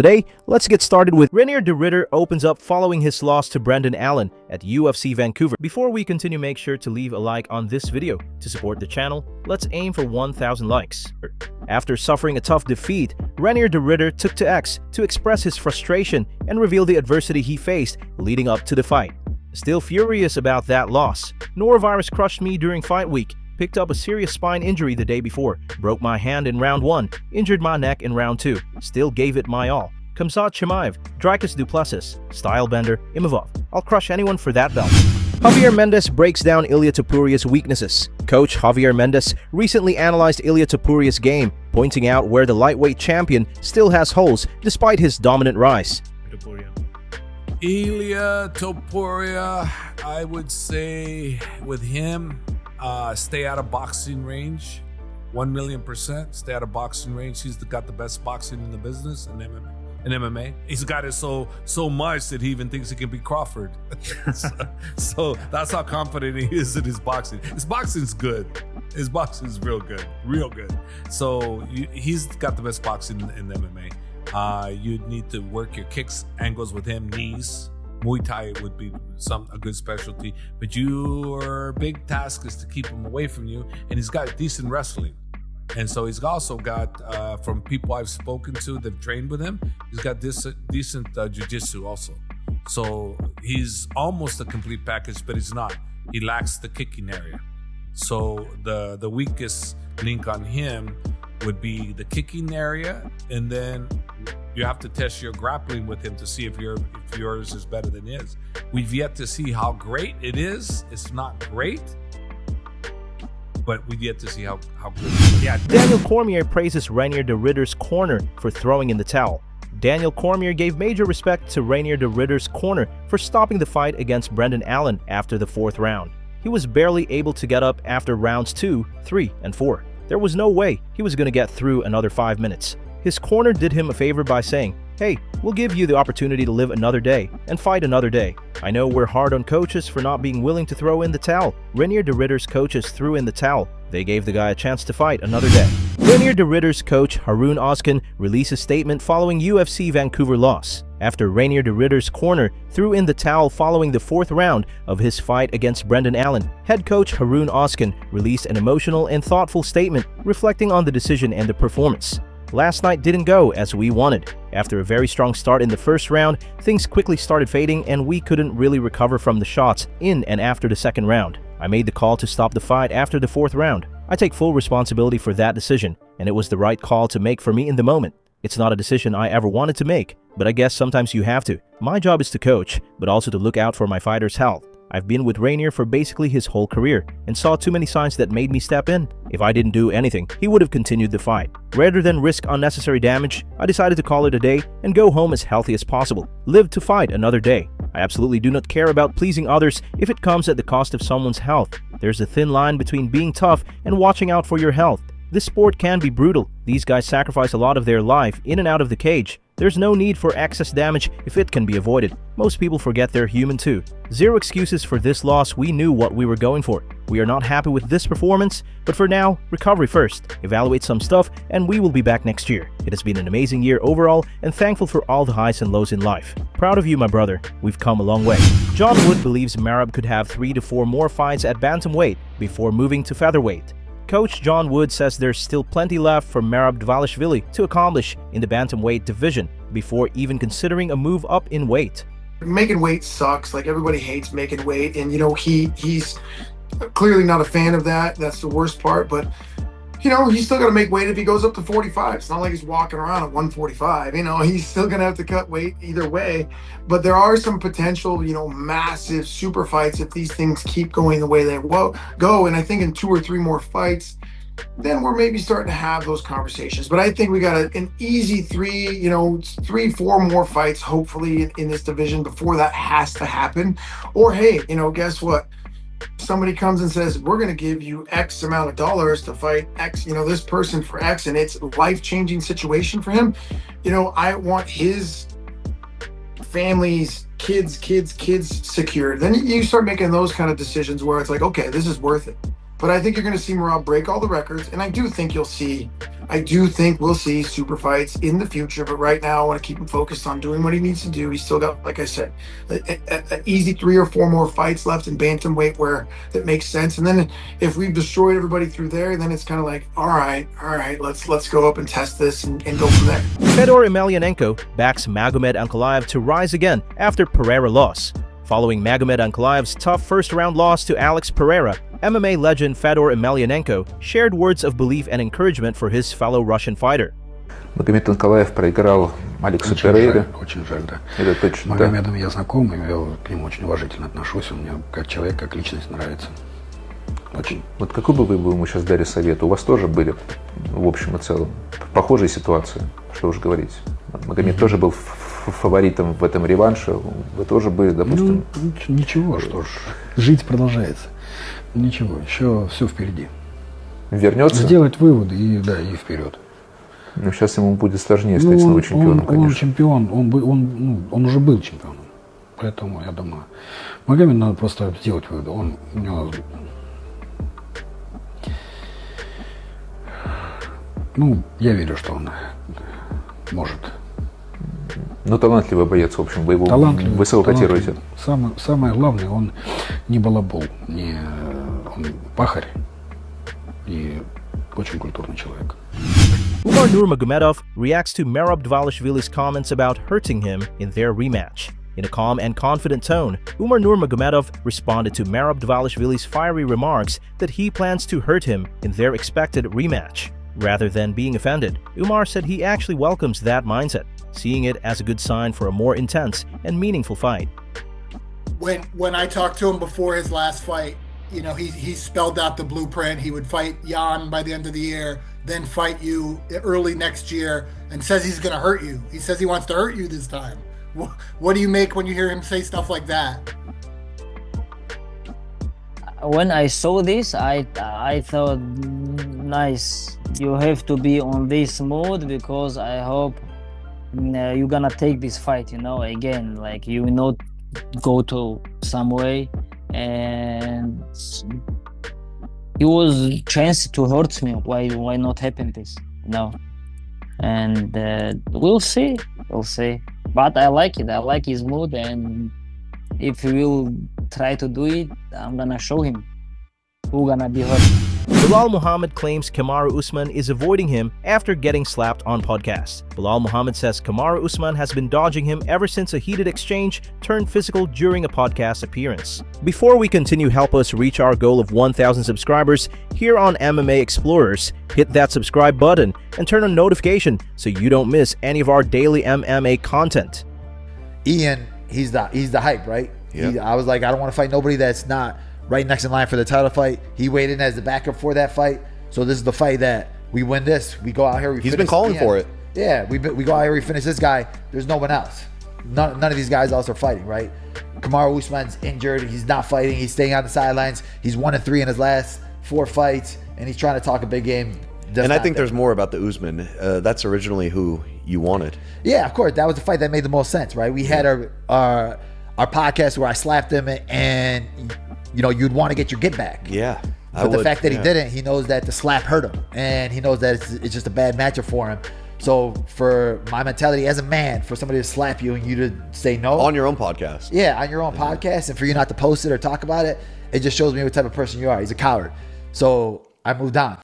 Today, let's get started with Reinier de Ridder opens up following his loss to Brendan Allen at UFC Vancouver. Before we continue, make sure to leave a like on this video. To support the channel, let's aim for 1,000 likes. After suffering a tough defeat, Reinier de Ridder took to X to express his frustration and reveal the adversity he faced leading up to the fight. Still furious about that loss. Norovirus crushed me during fight week. Picked up a serious spine injury the day before, broke my hand in round 1, injured my neck in round 2, still gave it my all. Khamzat Chimaev, Dricus Duplessis, Stylebender, Imavov. I'll crush anyone for that belt. Javier Mendez breaks down Ilia Topuria's weaknesses. Coach Javier Mendez recently analyzed Ilia Topuria's game, pointing out where the lightweight champion still has holes despite his dominant rise. Ilia Topuria, I would say with him, stay out of boxing range, 1,000,000%. Stay out of boxing range. He's got the best boxing in the business in MMA. He's got it so much that he even thinks he can beat Crawford. so that's how confident he is in his boxing. His boxing's good. His boxing's real good. So he's got the best boxing in MMA. You need to work your kicks, angles with him, knees. Muay Thai would be a good specialty, but your big task is to keep him away from you, and he's got decent wrestling. And so he's also got, from people I've spoken to that have trained with him, he's got decent jiu-jitsu also. So he's almost a complete package, but he's not. He lacks the kicking area. So the weakest link on him would be the kicking area, and then you have to test your grappling with him to see if yours is better than his. We've yet to see how great it is. It's not great, but we've yet to see how good it is. Yeah, Daniel Cormier praises Reinier de Ridder's corner for throwing in the towel. Daniel Cormier gave major respect to Reinier de Ridder's corner for stopping the fight against Brendan Allen after the 4th round. He was barely able to get up after rounds 2, 3, and 4. There was no way he was going to get through another 5 minutes. His corner did him a favor by saying, "Hey, we'll give you the opportunity to live another day and fight another day. I know we're hard on coaches for not being willing to throw in the towel." Reinier de Ridder's coaches threw in the towel. They gave the guy a chance to fight another day. Reinier de Ridder's coach Harun Ozkan released a statement following UFC Vancouver loss. After Reinier de Ridder's corner threw in the towel following the 4th round of his fight against Brendan Allen, head coach Harun Ozkan released an emotional and thoughtful statement reflecting on the decision and the performance. "Last night didn't go as we wanted. After a very strong start in the 1st round, things quickly started fading and we couldn't really recover from the shots in and after the 2nd round. I made the call to stop the fight after the 4th round. I take full responsibility for that decision, and it was the right call to make for me in the moment. It's not a decision I ever wanted to make, but I guess sometimes you have to. My job is to coach, but also to look out for my fighter's health. I've been with Reinier for basically his whole career and saw too many signs that made me step in. If I didn't do anything, he would have continued the fight. Rather than risk unnecessary damage, I decided to call it a day and go home as healthy as possible. Live to fight another day. I absolutely do not care about pleasing others if it comes at the cost of someone's health. There's a thin line between being tough and watching out for your health. This sport can be brutal. These guys sacrifice a lot of their life in and out of the cage. There's no need for excess damage if it can be avoided. Most people forget they're human too. Zero excuses for this loss. We knew what we were going for. We are not happy with this performance, but for now, recovery first. Evaluate some stuff, and we will be back next year. It has been an amazing year overall, and thankful for all the highs and lows in life. Proud of you, my brother. We've come a long way." John Wood believes Merab could have 3 to 4 more fights at bantamweight before moving to featherweight. Coach John Wood says there's still plenty left for Merab Dvalishvili to accomplish in the bantamweight division before even considering a move up in weight. Making weight sucks. Like, everybody hates making weight, and he's clearly not a fan of that. That's the worst part, but he's still got to make weight if he goes up to 45. It's not like he's walking around at 145. He's still going to have to cut weight either way. But there are some potential, massive super fights if these things keep going the way they go. And I think in 2 or 3 more fights, then we're maybe starting to have those conversations. But I think we got an easy 3, 4 more fights, hopefully, in this division before that has to happen. Or, hey, guess what? Somebody comes and says, we're going to give you X amount of dollars to fight X, this person for X, and it's a life-changing situation for him. I want his family's kids secured. Then you start making those kind of decisions where it's like, okay, this is worth it. But I think you're going to see Merab break all the records, and I do think we'll see super fights in the future. But right now, I want to keep him focused on doing what he needs to do. He's still got, like I said, an easy 3 or 4 more fights left in bantamweight where that makes sense. And then if we've destroyed everybody through there, then it's kind of like, all right, let's go up and test this and go from there. Fedor Emelianenko backs Magomed Ankalaev to rise again after Pereira loss. Following Magomed Ankalaev's tough first-round loss to Alex Pereira, MMA legend Fedor Emelianenko shared words of belief and encouragement for his fellow Russian fighter. Магомед Анкалаев проиграл Алексу Перейре. Очень жаль, да. Это точно. С Магомедом я знаком, и я к нему очень уважительно отношусь. Он мне как человек, как личность нравится. Очень. Вот какой бы вы ему сейчас дали совет? У вас тоже были, в общем и целом, похожие ситуации, что уж говорить. Магомед тоже был фаворитом в этом реванше. Вы тоже были, допустим... Ну, ничего, что ж, жить продолжается. Ничего, еще все впереди. Вернется? Сделать выводы и вперед. Ну, сейчас ему будет сложнее стать снова чемпионом, конечно. Он чемпион, он уже был чемпионом. Поэтому, я думаю, Магомеду надо просто сделать выводы. У него... Ну, я верю, что он может. Ну, талантливый боец, в общем, вы его высоко котируете. Самое главное, он не балабол, он пахарь и очень культурный человек. Umar Nurmagomedov reacts to Merab Dvalishvili's comments about hurting him in their rematch. In a calm and confident tone, Umar Nurmagomedov responded to Merab Dvalishvili's fiery remarks that he plans to hurt him in their expected rematch. Rather than being offended, Umar said he actually welcomes that mindset, seeing it as a good sign for a more intense and meaningful fight. When I talked to him before his last fight, you know, he spelled out the blueprint. He would fight Jan by the end of the year, then fight you early next year, and says he's going to hurt you. He says he wants to hurt you this time. What do you make when you hear him say stuff like that? When I saw this, I thought, nice. You have to be on this mood because I hope you're gonna take this fight. You know, again, like you will not go to some way, and it was chance to hurt me. Why not happen this? You know, and we'll see. But I like it. I like his mood, and if he will try to do it, I'm gonna show him who's gonna be hurt. Belal Muhammad claims Kamaru Usman is avoiding him after getting slapped on podcasts. Belal Muhammad says Kamaru Usman has been dodging him ever since a heated exchange turned physical during a podcast appearance. Before we continue, help us reach our goal of 1,000 subscribers here on MMA Explorers. Hit that subscribe button and turn on notification so you don't miss any of our daily MMA content. Ian, he's the hype, right? Yep. I was like, I don't want to fight nobody that's not right next in line for the title fight. He weighed in as the backup for that fight. So this is the fight that we win this. We go out here. He's been calling for it. Yeah, we go out here. We finish this guy. There's no one else. None of these guys else are fighting, right? Kamaru Usman's injured. He's not fighting. He's staying on the sidelines. He's 1-3 in his last 4 fights, and he's trying to talk a big game. And I think there's more about the Usman. That's originally who you wanted. Yeah, of course. That was the fight that made the most sense, right? We had our podcast where I slapped him, and you know, you'd want to get your get back. Yeah. But the fact that he didn't, he knows that the slap hurt him, and he knows that it's just a bad matchup for him. So for my mentality as a man, for somebody to slap you and you to say no on your own podcast, on your own podcast, and for you not to post it or talk about it, it just shows me what type of person you are. He's a coward. So I moved on.